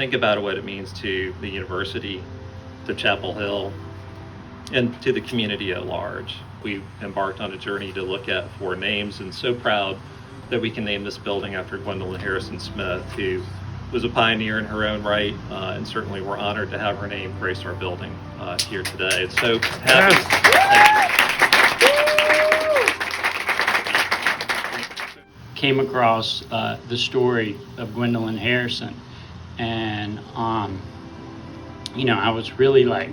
think about what it means to the university, to Chapel Hill, and to the community at large. We embarked on a journey to look at 4 names, and so proud that we can name this building after Gwendolyn Harrison Smith, who was a pioneer in her own right, and certainly we're honored to have her name grace our building here today. It's so happy. Came across the story of Gwendolyn Harrison, and I was really like,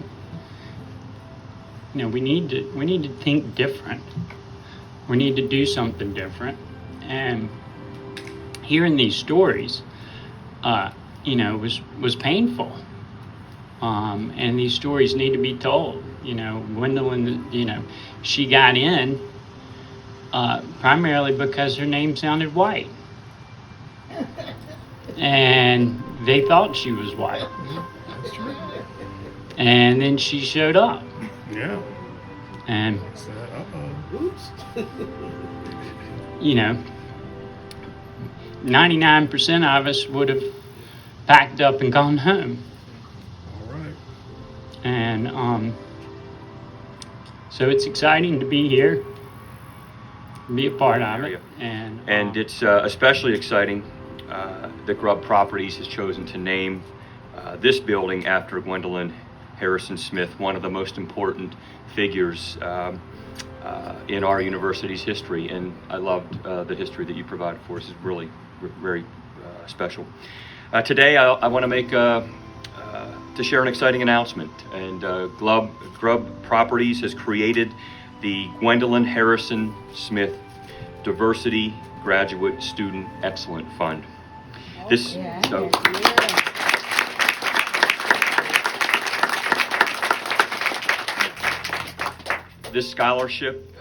we need to think different. We need to do something different. And hearing these stories, was painful. And these stories need to be told. Gwendolyn, she got in primarily because her name sounded white. And they thought she was white. That's true. And then she showed up. Yeah. And, Oops. 99% of us would have packed up and gone home. All right. And so it's exciting to be here, be a part of it. And it's especially exciting that Grubb Properties has chosen to name this building after Gwendolyn Harrison Smith, one of the most important figures in our university's history. And I loved the history that you provided for us. It's really very special. Today I want to make to share an exciting announcement. And Grubb Properties has created the Gwendolyn Harrison Smith Diversity Graduate Student Excellent Fund. This scholarship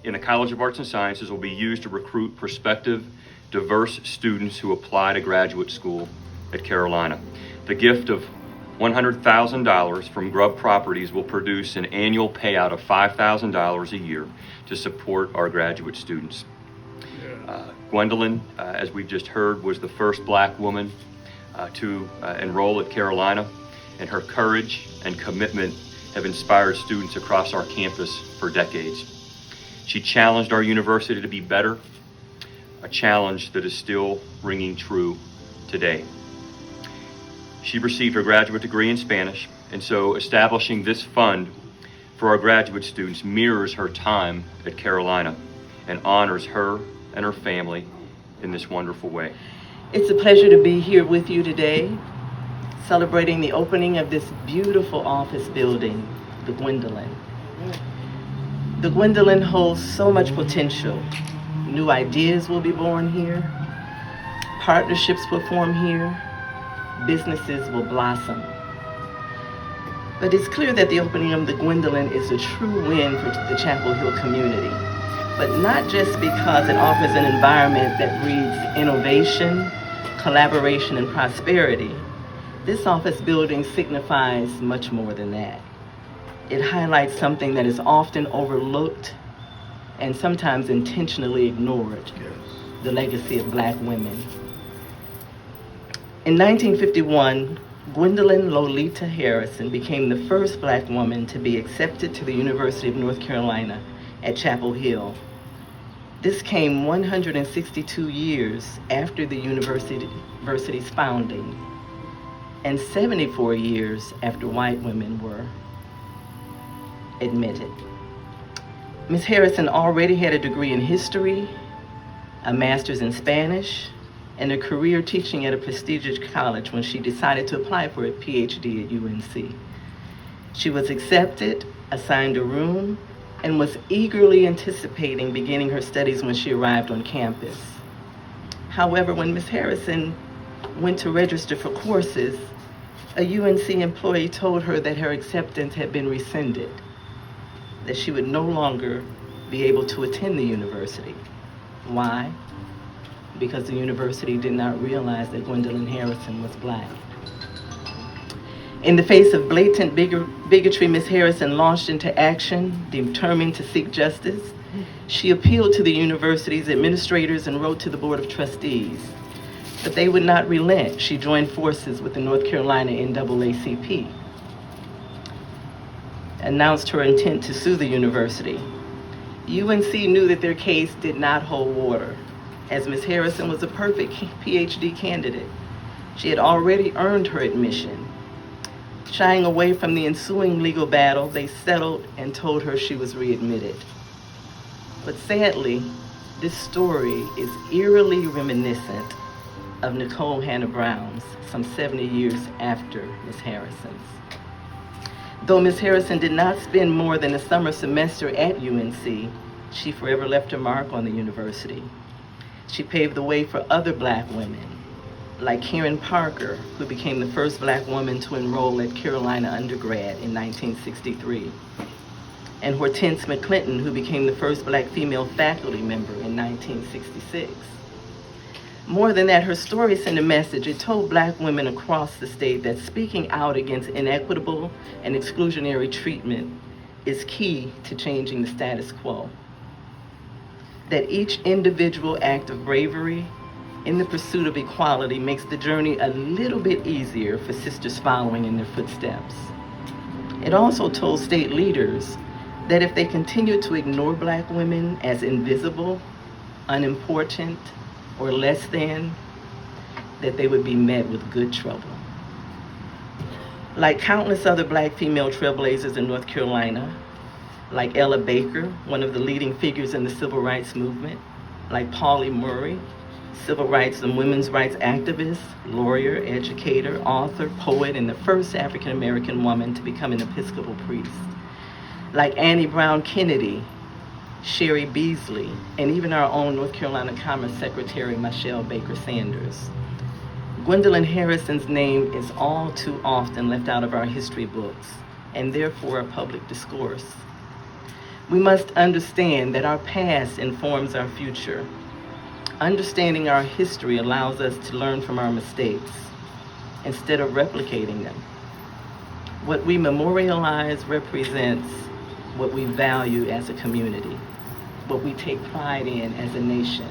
in the College of Arts and Sciences will be used to recruit prospective diverse students who apply to graduate school at Carolina. The gift of $100,000 from Grubb Properties will produce an annual payout of $5,000 a year to support our graduate students. Gwendolyn, as we've just heard, was the first black woman to enroll at Carolina, and her courage and commitment have inspired students across our campus for decades. She challenged our university to be better, a challenge that is still ringing true today. She received her graduate degree in Spanish, and so establishing this fund for our graduate students mirrors her time at Carolina and honors her and her family in this wonderful way. It's a pleasure to be here with you today, celebrating the opening of this beautiful office building, the Gwendolyn. The Gwendolyn holds so much potential. New ideas will be born here, partnerships will form here, businesses will blossom. But it's clear that the opening of the Gwendolyn is a true win for the Chapel Hill community, but not just because it offers an environment that breeds innovation, collaboration, and prosperity. This office building signifies much more than that. It highlights something that is often overlooked and sometimes intentionally ignored: the legacy of black women. In 1951, Gwendolyn Lolita Harrison became the first black woman to be accepted to the University of North Carolina at Chapel Hill. This came 162 years after the university's founding, and 74 years after white women were admitted. Ms. Harrison already had a degree in history, a master's in Spanish, and a career teaching at a prestigious college when she decided to apply for a PhD at UNC. She was accepted, assigned a room, and was eagerly anticipating beginning her studies when she arrived on campus. However, when Ms. Harrison went to register for courses, a UNC employee told her that her acceptance had been rescinded, that she would no longer be able to attend the university. Why? Because the university did not realize that Gwendolyn Harrison was black. In the face of blatant bigotry, Ms. Harrison launched into action, determined to seek justice. She appealed to the university's administrators and wrote to the Board of Trustees. But they would not relent. She joined forces with the North Carolina NAACP, announced her intent to sue the university. UNC knew that their case did not hold water, as Ms. Harrison was a perfect PhD candidate. She had already earned her admission. Shying away from the ensuing legal battle, they settled and told her she was readmitted. But sadly, this story is eerily reminiscent of Nicole Hannah Brown's some 70 years after Ms. Harrison's. Though Ms. Harrison did not spend more than a summer semester at UNC, she forever left her mark on the university. She paved the way for other Black women, like Karen Parker, who became the first Black woman to enroll at Carolina undergrad in 1963, and Hortense McClinton, who became the first Black female faculty member in 1966. More than that, her story sent a message. It told Black women across the state that speaking out against inequitable and exclusionary treatment is key to changing the status quo. That each individual act of bravery in the pursuit of equality makes the journey a little bit easier for sisters following in their footsteps. It also told state leaders that if they continue to ignore Black women as invisible, unimportant, or less than, that they would be met with good trouble. Like countless other Black female trailblazers in North Carolina, like Ella Baker, one of the leading figures in the civil rights movement, like Pauli Murray, civil rights and women's rights activist, lawyer, educator, author, poet, and the first African-American woman to become an Episcopal priest, like Annie Brown Kennedy, Sherry Beasley, and even our own North Carolina Commerce Secretary, Michelle Baker Sanders. Gwendolyn Harrison's name is all too often left out of our history books, and therefore our public discourse. We must understand that our past informs our future. Understanding our history allows us to learn from our mistakes instead of replicating them. What we memorialize represents what we value as a community, what we take pride in as a nation.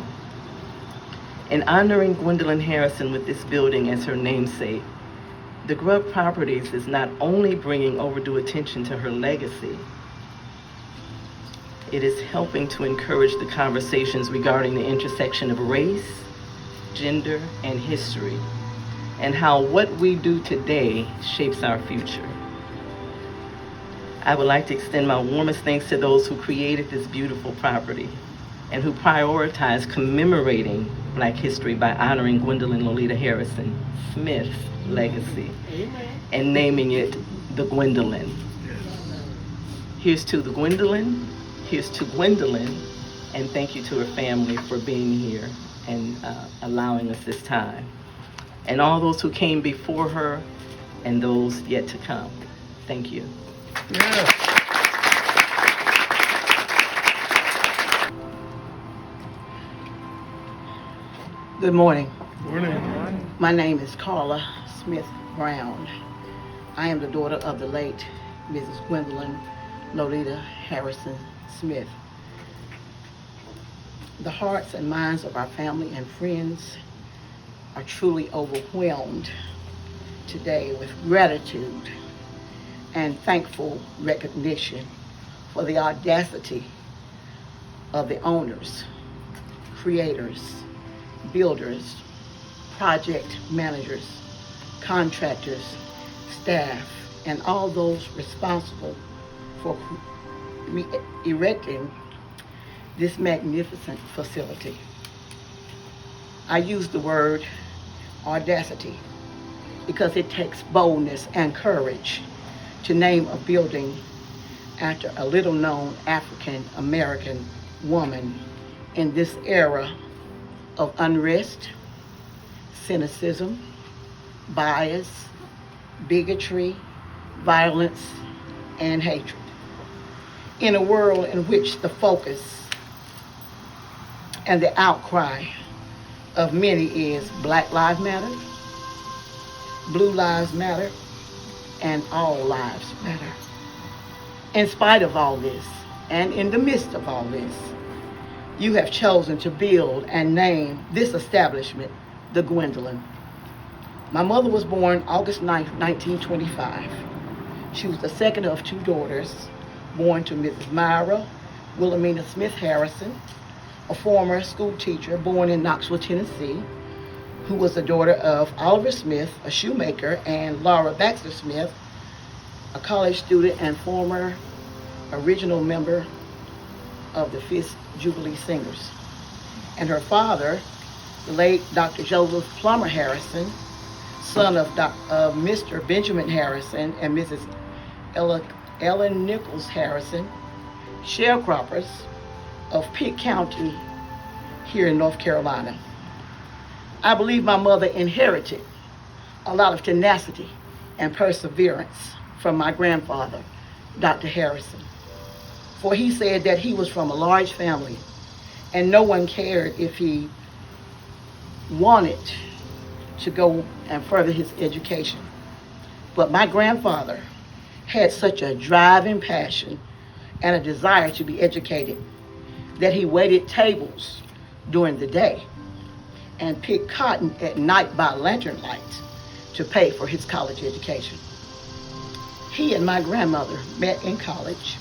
In honoring Gwendolyn Harrison with this building as her namesake, the Grubb Properties is not only bringing overdue attention to her legacy, it is helping to encourage the conversations regarding the intersection of race, gender, and history, and how what we do today shapes our future. I would like to extend my warmest thanks to those who created this beautiful property and who prioritize commemorating Black history by honoring Gwendolyn Lolita Harrison Smith's legacy and naming it the Gwendolyn. Here's to the Gwendolyn, here's to Gwendolyn, and thank you to her family for being here and allowing us this time. And all those who came before her and those yet to come. Thank you. Yeah. Good morning. Morning. My name is Carla Smith Brown. I am the daughter of the late Mrs. Gwendolyn Lolita Harrison Smith. The hearts and minds of our family and friends are truly overwhelmed today with gratitude and thankful recognition for the audacity of the owners, creators, builders, project managers, contractors, staff, and all those responsible for erecting this magnificent facility. I use the word audacity because it takes boldness and courage to name a building after a little-known African-American woman in this era of unrest, cynicism, bias, bigotry, violence, and hatred. In a world in which the focus and the outcry of many is Black Lives Matter, Blue Lives Matter, and all lives matter. In spite of all this, and in the midst of all this, you have chosen to build and name this establishment the Gwendolyn. My mother was born August 9, 1925. She was the second of two daughters, born to Mrs. Myra Wilhelmina Smith Harrison, a former school teacher born in Knoxville, Tennessee, who was the daughter of Oliver Smith, a shoemaker, and Laura Baxter Smith, a college student and former original member of the Fifth Jubilee Singers. And her father, the late Dr. Joseph Plummer Harrison, son of Mr. Benjamin Harrison and Mrs. Ellen Nichols Harrison, sharecroppers of Pitt County here in North Carolina. I believe my mother inherited a lot of tenacity and perseverance from my grandfather, Dr. Harrison. For he said that he was from a large family and no one cared if he wanted to go and further his education. But my grandfather had such a driving passion and a desire to be educated that he waited tables during the day and picked cotton at night by lantern lights to pay for his college education. He and my grandmother met in college,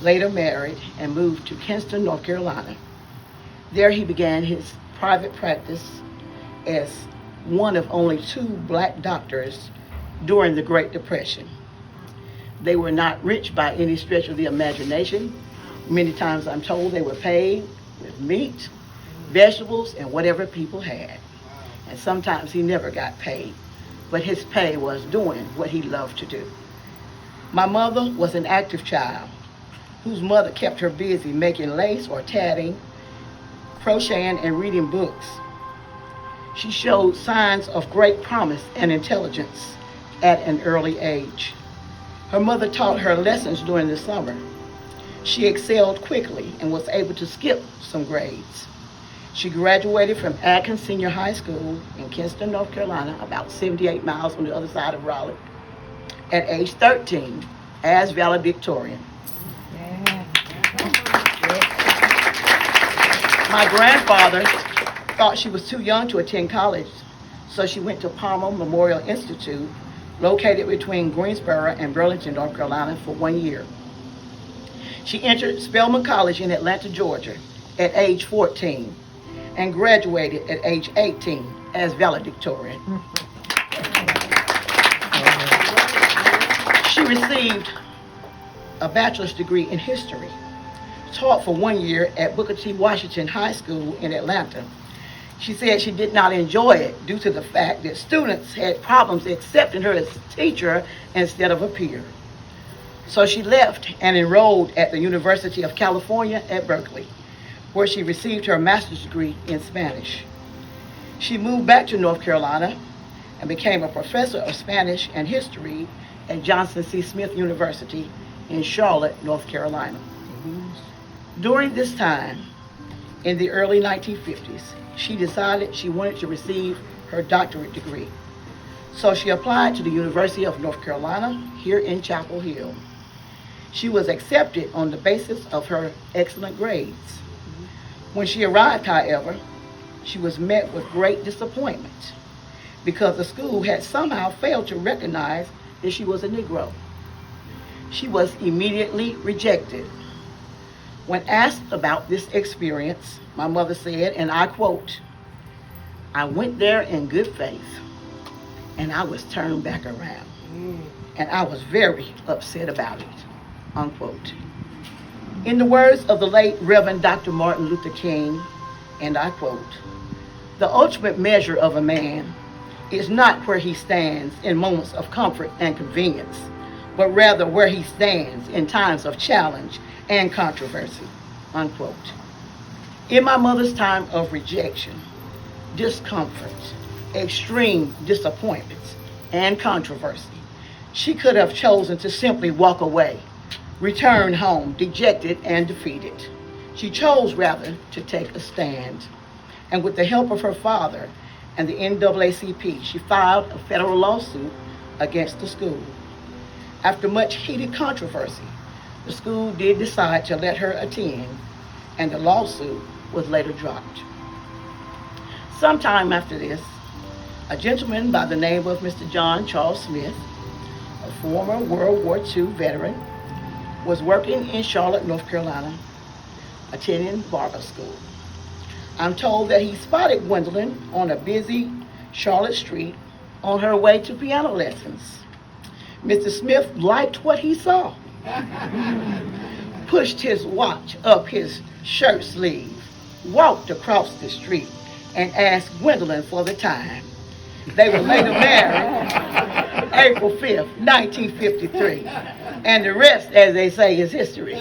later married, and moved to Kinston, North Carolina. There he began his private practice as one of only 2 black doctors during the Great Depression. They were not rich by any stretch of the imagination. Many times I'm told they were paid with meat, vegetables, and whatever people had. And sometimes he never got paid, but his pay was doing what he loved to do. My mother was an active child whose mother kept her busy making lace or tatting, crocheting, and reading books. She showed signs of great promise and intelligence at an early age. Her mother taught her lessons during the summer. She excelled quickly and was able to skip some grades. She graduated from Atkins Senior High School in Kinston, North Carolina, about 78 miles on the other side of Raleigh, at age 13 as valedictorian. My grandfather thought she was too young to attend college, so she went to Palmer Memorial Institute, located between Greensboro and Burlington, North Carolina, for 1 year. She entered Spelman College in Atlanta, Georgia, at age 14, and graduated at age 18 as valedictorian. She received a bachelor's degree in history, taught for 1 year at Booker T. Washington High School in Atlanta. She said she did not enjoy it due to the fact that students had problems accepting her as a teacher instead of a peer. So she left and enrolled at the University of California at Berkeley, where she received her master's degree in Spanish. She moved back to North Carolina and became a professor of Spanish and history at Johnson C. Smith University in Charlotte, North Carolina. During this time, in the early 1950s, she decided she wanted to receive her doctorate degree. So she applied to the University of North Carolina here in Chapel Hill. She was accepted on the basis of her excellent grades. When she arrived, however, she was met with great disappointment because the school had somehow failed to recognize that she was a Negro. She was immediately rejected. When asked about this experience, my mother said, and I quote, "I went there in good faith, and I was turned back around, and I was very upset about it," unquote. In the words of the late Reverend Dr. Martin Luther King, and I quote, "The ultimate measure of a man is not where he stands in moments of comfort and convenience, but rather where he stands in times of challenge and controversy," unquote. In my mother's time of rejection, discomfort, extreme disappointments, and controversy, she could have chosen to simply walk away, return home dejected and defeated. She chose rather to take a stand. And with the help of her father and the NAACP, she filed a federal lawsuit against the school. After much heated controversy, the school did decide to let her attend, and the lawsuit was later dropped. Sometime after this, a gentleman by the name of Mr. John Charles Smith, a former World War II veteran, was working in Charlotte, North Carolina, attending barber school. I'm told that he spotted Gwendolyn on a busy Charlotte street on her way to piano lessons. Mr. Smith liked what he saw, pushed his watch up his shirt sleeve, walked across the street, and asked Gwendolyn for the time. They were later married April 5th, 1953. And the rest, as they say, is history.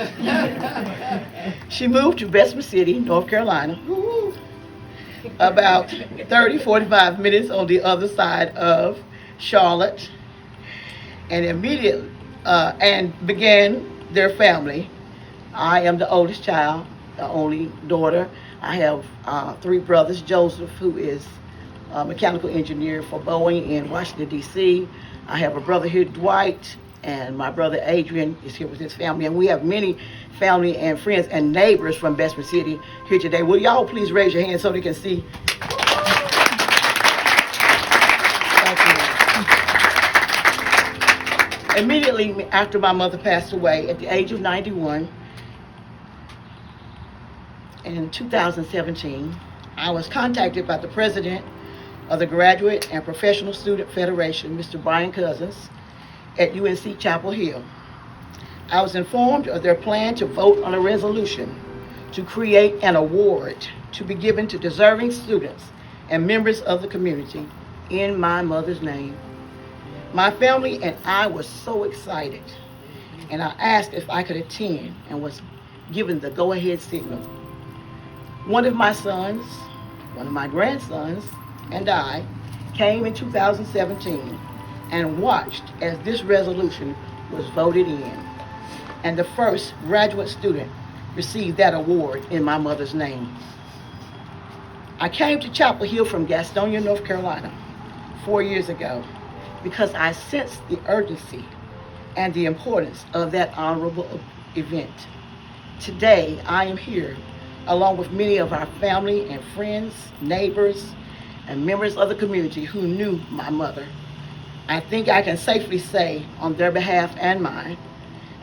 She moved to Bessemer City, North Carolina, about 45 minutes on the other side of Charlotte, and began their family. I am the oldest child, the only daughter. I have 3 brothers. Joseph, who is a mechanical engineer for Boeing in Washington, D.C. I have a brother here, Dwight, and my brother Adrian is here with his family. And we have many family and friends and neighbors from Bessemer City here today. Will y'all please raise your hands so they can see? Thank you. Immediately after my mother passed away at the age of 91, in 2017, I was contacted by the president of the Graduate and Professional Student Federation, Mr. Brian Cousins, at UNC Chapel Hill. I was informed of their plan to vote on a resolution to create an award to be given to deserving students and members of the community in my mother's name. My family and I were so excited, and I asked if I could attend and was given the go-ahead signal. One of my sons, one of my grandsons, and I came in 2017 and watched as this resolution was voted in, and the first graduate student received that award in my mother's name. I came to Chapel Hill from Gastonia, North Carolina 4 years ago because I sensed the urgency and the importance of that honorable event. Today, I am here along with many of our family and friends, neighbors, and members of the community who knew my mother. I think I can safely say on their behalf and mine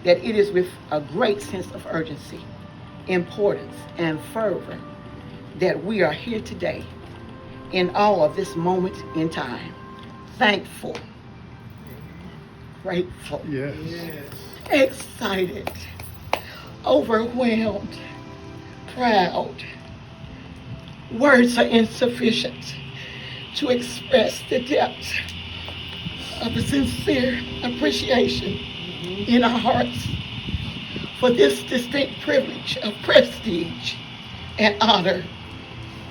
that it is with a great sense of urgency, importance, and fervor that we are here today in awe of this moment in time. Thankful, grateful, Yes. excited, overwhelmed, proud. Words are insufficient to express the depth of the sincere appreciation in our hearts for this distinct privilege of prestige and honor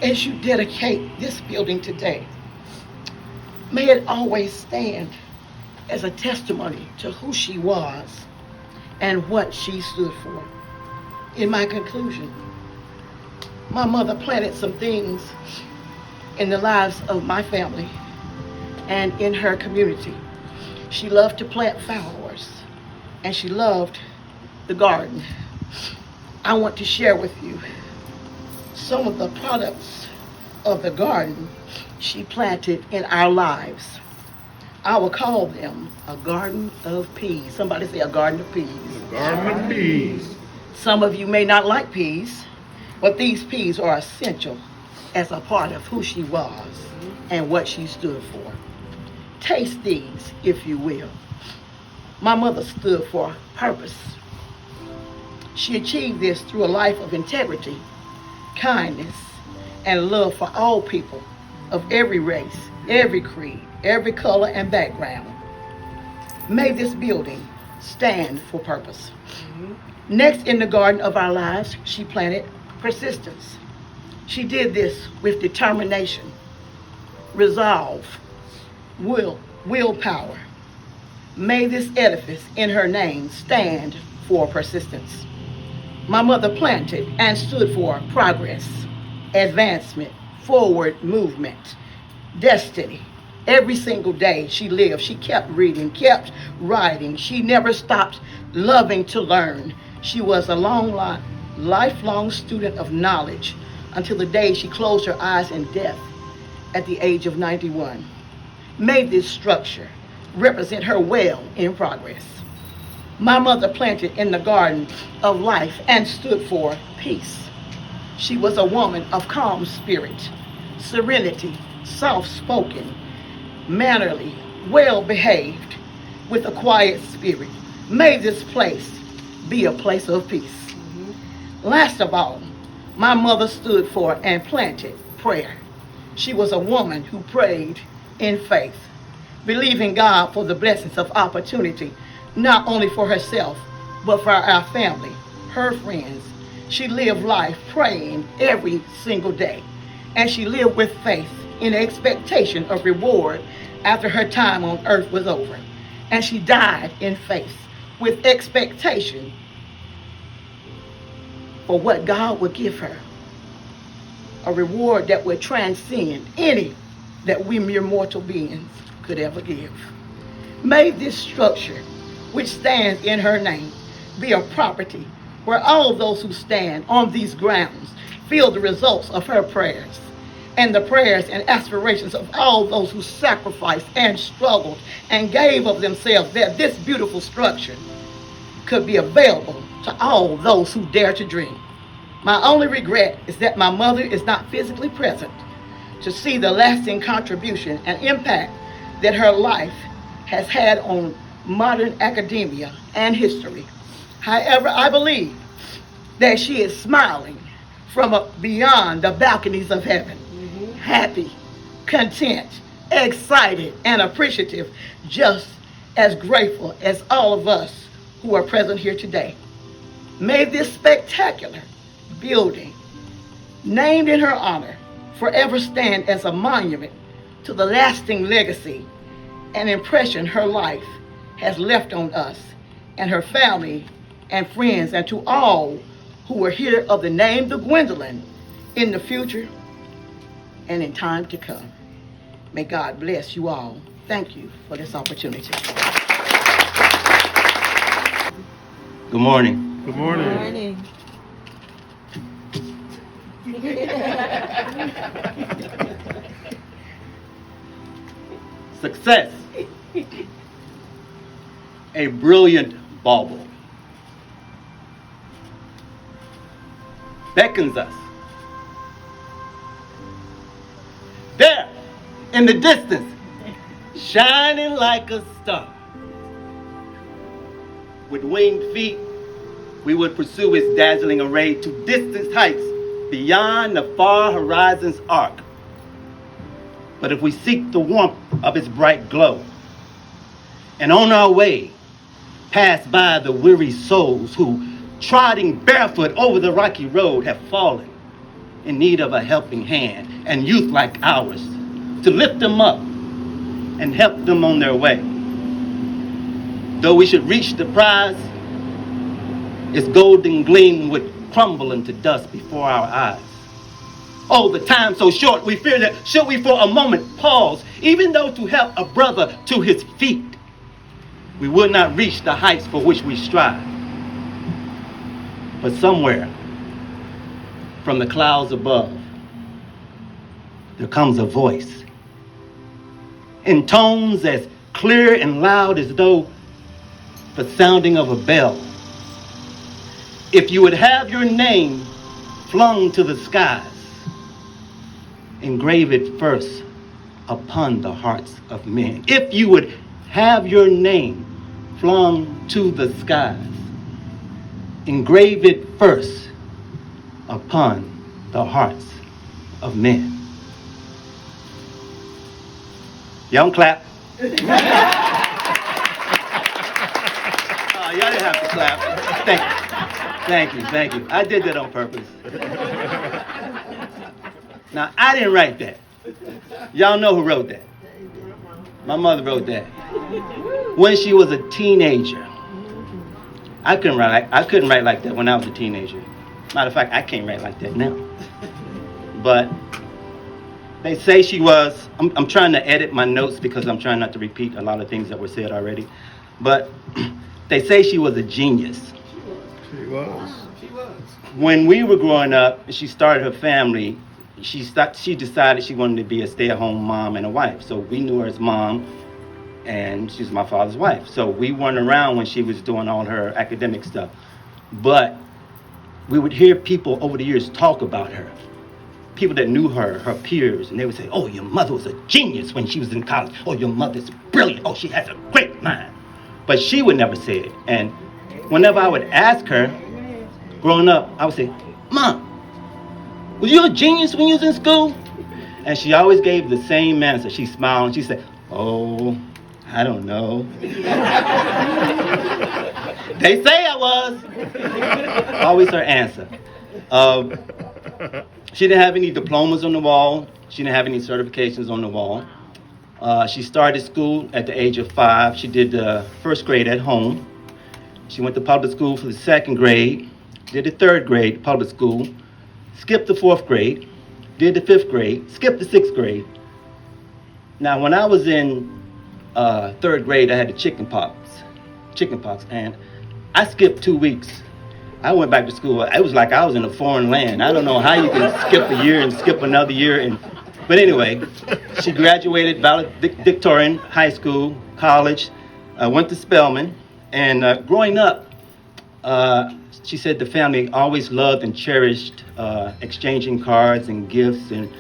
as you dedicate this building today. May it always stand as a testimony to who she was and what she stood for. In my conclusion, my mother planted some things in the lives of my family and in her community. She loved to plant flowers, and she loved the garden. I want to share with you some of the products of the garden she planted in our lives. I will call them a garden of peas. Somebody say a garden of peas. Garden of peas. Some of you may not like peas, but these peas are essential as a part of who she was and what she stood for. Taste these, if you will. My mother stood for purpose. She achieved this through a life of integrity, kindness, and love for all people of every race, every creed, every color and background. May this building stand for purpose. Next in the garden of our lives, she planted persistence. She did this with determination, resolve, willpower. May this edifice in her name stand for persistence. My mother planted and stood for progress, advancement, forward movement, destiny. Every single day she lived, she kept reading, kept writing. She never stopped loving to learn. She was a lifelong student of knowledge until the day she closed her eyes in death at the age of 91. May this structure represent her well in progress. My mother planted in the garden of life and stood for peace. She was a woman of calm spirit, serenity, soft-spoken, mannerly, well-behaved, with a quiet spirit. May this place be a place of peace. Last of all, my mother stood for and planted prayer. She was a woman who prayed in faith, believing God for the blessings of opportunity, not only for herself, but for our family, her friends. She lived life praying every single day, and she lived with faith in expectation of reward after her time on earth was over. And she died in faith with expectation for what God would give her, a reward that would transcend any that we mere mortal beings could ever give. May this structure, which stands in her name, be a property where all those who stand on these grounds feel the results of her prayers and the prayers and aspirations of all those who sacrificed and struggled and gave of themselves, that this beautiful structure could be available to all those who dare to dream. My only regret is that my mother is not physically present to see the lasting contribution and impact that her life has had on modern academia and history. However, I believe that she is smiling from beyond the balconies of heaven, happy, content, excited, and appreciative, just as grateful as all of us who are present here today. May this spectacular building, named in her honor, forever stand as a monument to the lasting legacy and impression her life has left on us and her family and friends, and to all who will hear of the name of Gwendolyn in the future and in time to come. May God bless you all. Thank you for this opportunity. Good morning. Good morning. Success. A brilliant bauble beckons us. There, in the distance, shining like a star. With winged feet, we would pursue its dazzling array to distant heights beyond the far horizon's arc. But if we seek the warmth of its bright glow, and on our way, pass by the weary souls who, trotting barefoot over the rocky road, have fallen in need of a helping hand and youth like ours to lift them up and help them on their way. Though we should reach the prize, its golden gleam would crumble into dust before our eyes. Oh, the time so short, we fear that should we for a moment pause, even though to help a brother to his feet, we would not reach the heights for which we strive. But somewhere, from the clouds above, there comes a voice, in tones as clear and loud as though the sounding of a bell. If you would have your name flung to the skies, engrave it first upon the hearts of men. If you would have your name flung to the skies, engrave it first upon the hearts of men. Y'all don't clap. Y'all didn't have to clap. Thank you. I did that on purpose. Now, I didn't write that. Y'all know who wrote that. My mother wrote that. When she was a teenager. I couldn't write like that when I was a teenager. Matter of fact, I can't write like that now. But they say she was, I'm trying to edit my notes because I'm trying not to repeat a lot of things that were said already. But they say she was a genius. She was. When we were growing up, she started her family. she decided she wanted to be a stay-at-home mom and a wife. So we knew her as mom, and she's my father's wife. So we weren't around when she was doing all her academic stuff. But we would hear people over the years talk about her. People that knew her, her peers, and they would say, oh, your mother was a genius when she was in college. Oh, your mother's brilliant. Oh, she has a great mind. But she would never say it. And whenever I would ask her, growing up, I would say, Mom, was you a genius when you was in school? And she always gave the same answer. She smiled and she said, oh, I don't know. They say I was. Always her answer. She didn't have any diplomas on the wall. She didn't have any certifications on the wall. She started school at the age of 5. She did the first grade at home. She went to public school for the second grade, did the third grade public school, skipped the fourth grade, did the fifth grade, skipped the sixth grade. Now, when I was in third grade, I had the chicken pox, and I skipped 2 weeks. I went back to school. It was like I was in a foreign land. I don't know how you can skip a year and skip another year. But anyway, she graduated valedictorian, high school, college, went to Spelman. And growing up, she said the family always loved and cherished exchanging cards and gifts and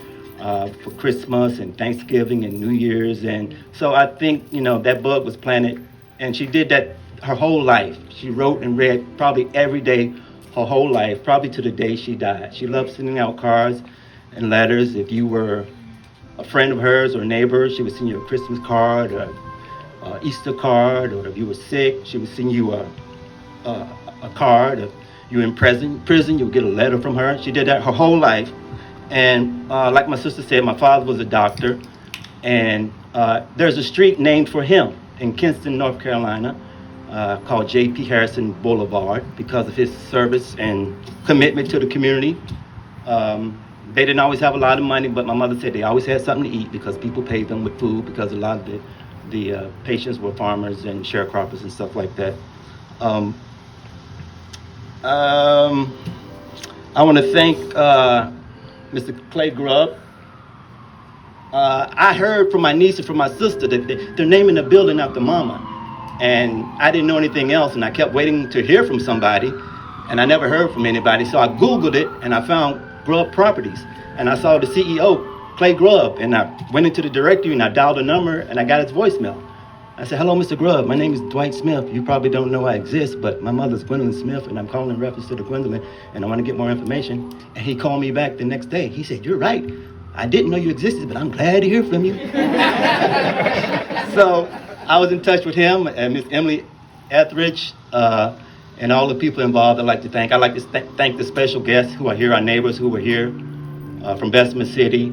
for Christmas and Thanksgiving and New Year's. And so I think, that bug was planted. And she did that her whole life. She wrote and read probably every day her whole life, probably to the day she died. She loved sending out cards and letters. If you were a friend of hers or a neighbor, she would send you a Christmas card or Easter card, or if you were sick, she would send you a card. If you were in prison, you would get a letter from her. She did that her whole life. And like my sister said, my father was a doctor, and there's a street named for him in Kinston, North Carolina, called J.P. Harrison Boulevard, because of his service and commitment to the community. They didn't always have a lot of money, but my mother said they always had something to eat because people paid them with food, because a lot of the patients were farmers and sharecroppers and stuff like that. I want to thank Mr. Clay Grubb. I heard from my niece and from my sister that they're naming the building after Mama, and I didn't know anything else, and I kept waiting to hear from somebody, and I never heard from anybody. So I Googled it, and I found Grubb Properties, and I saw the CEO, Clay Grubb, and I went into the directory and I dialed a number and I got his voicemail. I said, hello, Mr. Grubb. My name is Dwight Smith. You probably don't know I exist, but my mother's Gwendolyn Smith, and I'm calling in reference to the Gwendolyn, and I want to get more information. And he called me back the next day. He said, you're right. I didn't know you existed, but I'm glad to hear from you. So I was in touch with him and Miss Emily Etheridge, and all the people involved. I'd like to thank. I'd like to thank the special guests who are here, our neighbors who were here from Bessemer City,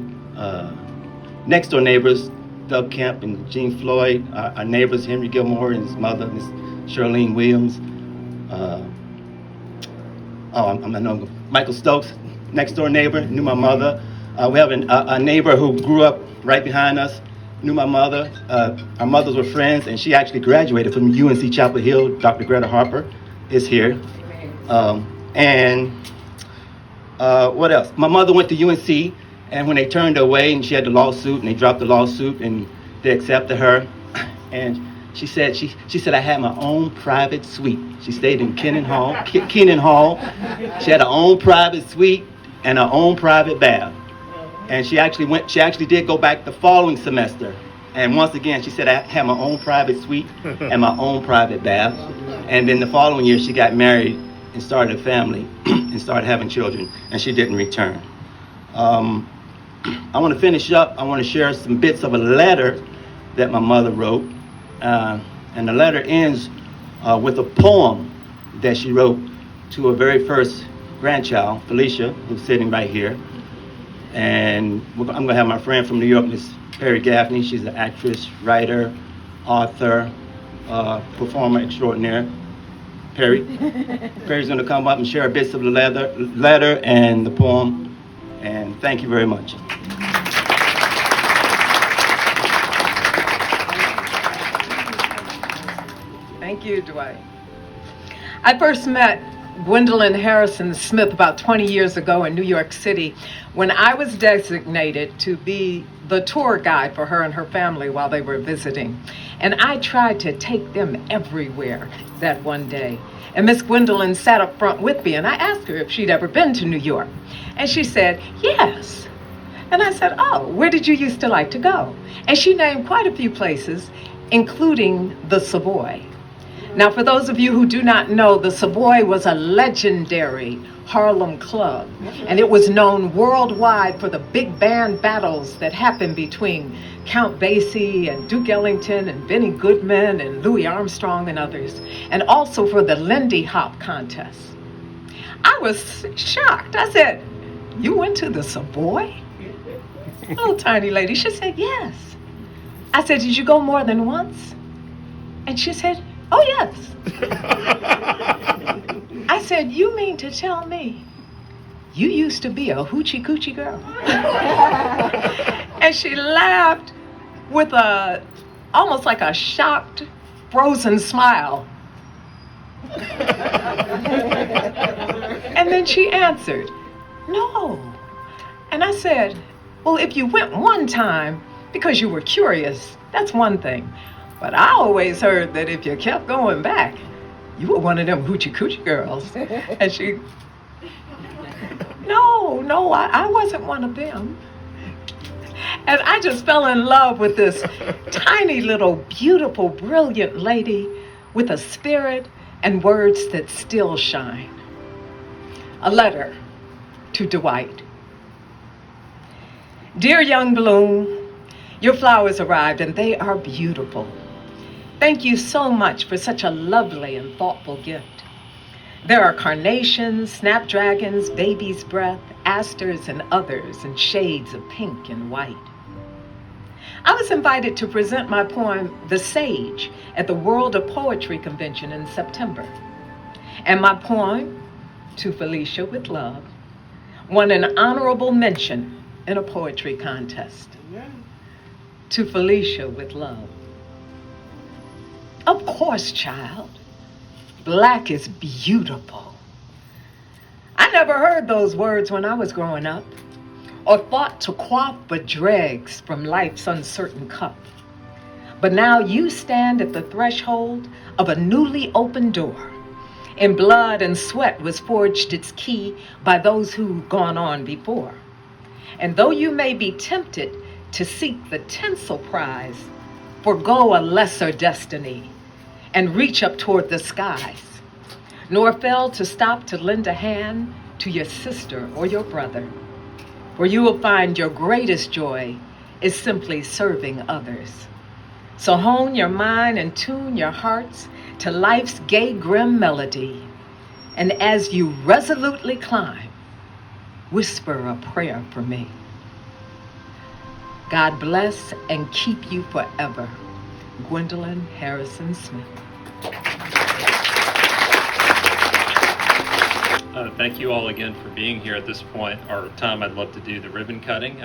next door neighbors, Doug Kemp and Gene Floyd, our neighbors, Henry Gilmore and his mother, Miss Charlene Williams. I know Michael Stokes, next door neighbor, knew my mother. We have a neighbor who grew up right behind us, knew my mother. Our mothers were friends, and she actually graduated from UNC Chapel Hill. Dr. Greta Harper is here. What else? My mother went to UNC, and when they turned her away, and she had the lawsuit, and they dropped the lawsuit, and they accepted her, and she said I had my own private suite. She stayed in Keenan Hall. She had her own private suite and her own private bath. And she actually did go back the following semester. And once again, she said I had my own private suite and my own private bath. And then the following year, she got married and started a family and started having children, and she didn't return. I want to finish up. I want to share some bits of a letter that my mother wrote. And the letter ends with a poem that she wrote to her very first grandchild, Felicia, who's sitting right here. And I'm going to have my friend from New York, Miss Perry Gaffney. She's an actress, writer, author, performer extraordinaire. Perry's going to come up and share bits of the letter and the poem. And thank you very much. Thank you, Dwight. I first met Gwendolyn Harrison Smith about 20 years ago in New York City when I was designated to be the tour guide for her and her family while they were visiting. And I tried to take them everywhere that one day. And Miss Gwendolyn sat up front with me, and I asked her if she'd ever been to New York. And she said, yes. And I said, oh, where did you used to like to go? And she named quite a few places, including the Savoy. Now, for those of you who do not know, the Savoy was a legendary Harlem club, and it was known worldwide for the big band battles that happened between Count Basie and Duke Ellington and Benny Goodman and Louis Armstrong and others, and also for the Lindy Hop contest. I was shocked. I said, you went to the Savoy? Little tiny lady. She said, yes. I said, did you go more than once? And she said, oh, yes. I said, you mean to tell me you used to be a hoochie coochie girl? And she laughed with almost like a shocked, frozen smile. And then she answered, no. And I said, well, if you went one time because you were curious, that's one thing. But I always heard that if you kept going back, you were one of them hoochie coochie girls. And she, no, I wasn't one of them. And I just fell in love with this tiny little, beautiful, brilliant lady with a spirit and words that still shine. A letter to Dwight. Dear young bloom, your flowers arrived and they are beautiful. Thank you so much for such a lovely and thoughtful gift. There are carnations, snapdragons, baby's breath, asters, and others in shades of pink and white. I was invited to present my poem, The Sage, at the World of Poetry Convention in September. And my poem, To Felicia with Love, won an honorable mention in a poetry contest. To Felicia with Love. Of course, child. Black is beautiful. I never heard those words when I was growing up, or thought to quaff the dregs from life's uncertain cup. But now you stand at the threshold of a newly opened door. In blood and sweat was forged its key by those who've gone on before. And though you may be tempted to seek the tinsel prize, forgo a lesser destiny and reach up toward the skies, nor fail to stop to lend a hand to your sister or your brother, for you will find your greatest joy is simply serving others. So hone your mind and tune your hearts to life's gay, grim melody, and as you resolutely climb, whisper a prayer for me. God bless and keep you forever. Gwendolyn Harrison Smith. Thank you all again for being here at this point. Our time, I'd love to do the ribbon cutting.